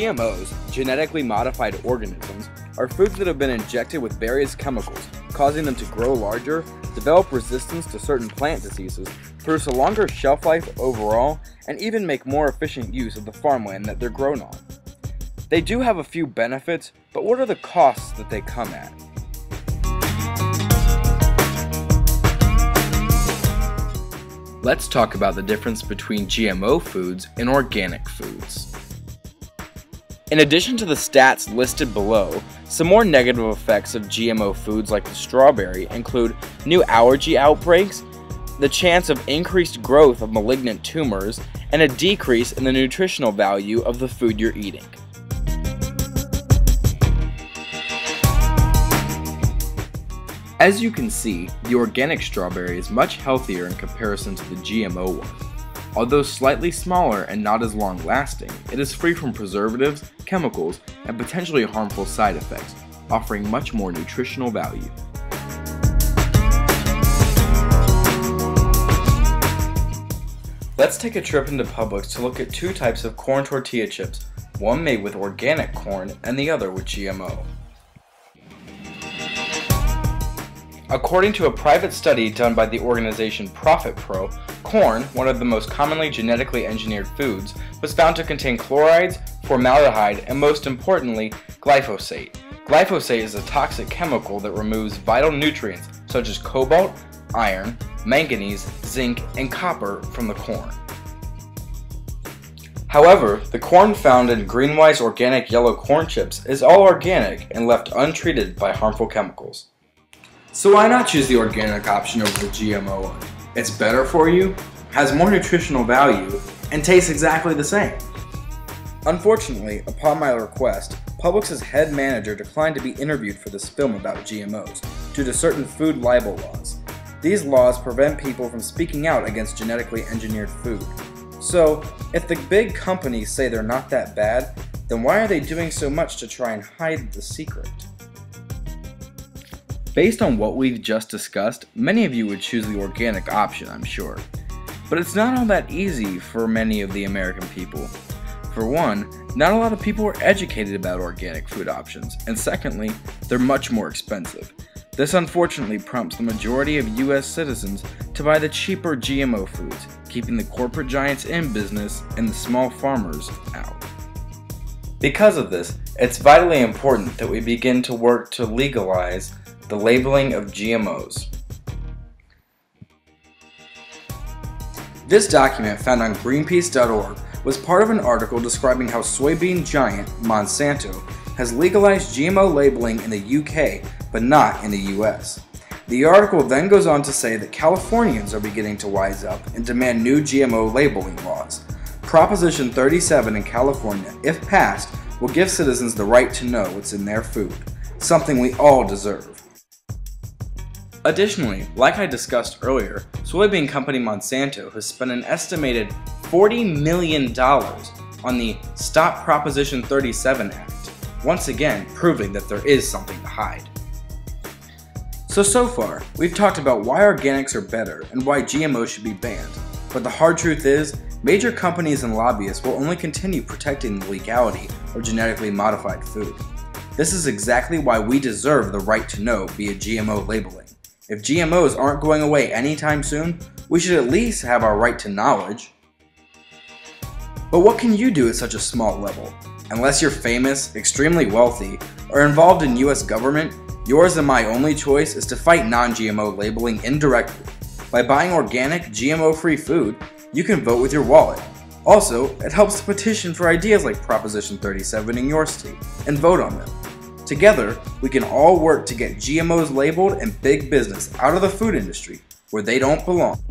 GMOs, genetically modified organisms, are foods that have been injected with various chemicals, causing them to grow larger, develop resistance to certain plant diseases, produce a longer shelf life overall, and even make more efficient use of the farmland that they're grown on. They do have a few benefits, but what are the costs that they come at? Let's talk about the difference between GMO foods and organic foods. In addition to the stats listed below, some more negative effects of GMO foods like the strawberry include new allergy outbreaks, the chance of increased growth of malignant tumors, and a decrease in the nutritional value of the food you're eating. As you can see, the organic strawberry is much healthier in comparison to the GMO one. Although slightly smaller and not as long-lasting, it is free from preservatives, chemicals, and potentially harmful side effects, offering much more nutritional value. Let's take a trip into Publix to look at two types of corn tortilla chips, one made with organic corn and the other with GMO. According to a private study done by the organization Profit Pro, corn, one of the most commonly genetically engineered foods, was found to contain chlorides, formaldehyde, and most importantly, glyphosate. Glyphosate is a toxic chemical that removes vital nutrients such as cobalt, iron, manganese, zinc, and copper from the corn. However, the corn found in Greenwise organic yellow corn chips is all organic and left untreated by harmful chemicals. So why not choose the organic option over the GMO one? It's better for you, has more nutritional value, and tastes exactly the same. Unfortunately, upon my request, Publix's head manager declined to be interviewed for this film about GMOs due to certain food libel laws. These laws prevent people from speaking out against genetically engineered food. So, if the big companies say they're not that bad, then why are they doing so much to try and hide the secret? Based on what we've just discussed, many of you would choose the organic option, I'm sure. But it's not all that easy for many of the American people. For one, not a lot of people are educated about organic food options, and secondly, they're much more expensive. This unfortunately prompts the majority of US citizens to buy the cheaper GMO foods, keeping the corporate giants in business and the small farmers out. Because of this, it's vitally important that we begin to work to legalize the labeling of GMOs. This document, found on Greenpeace.org, was part of an article describing how soybean giant Monsanto has legalized GMO labeling in the UK, but not in the US. The article then goes on to say that Californians are beginning to wise up and demand new GMO labeling laws. Proposition 37 in California, if passed, will give citizens the right to know what's in their food, something we all deserve. Additionally, like I discussed earlier, soybean company Monsanto has spent an estimated $40 million on the Stop Proposition 37 Act, once again proving that there is something to hide. So far, we've talked about why organics are better and why GMOs should be banned, but the hard truth is, major companies and lobbyists will only continue protecting the legality of genetically modified food. This is exactly why we deserve the right to know via GMO labeling. If GMOs aren't going away anytime soon, we should at least have our right to knowledge. But what can you do at such a small level? Unless you're famous, extremely wealthy, or involved in US government, yours and my only choice is to fight non-GMO labeling indirectly. By buying organic, GMO-free food, you can vote with your wallet. Also, it helps to petition for ideas like Proposition 37 in your state, and vote on them. Together, we can all work to get GMOs labeled and big business out of the food industry, where they don't belong.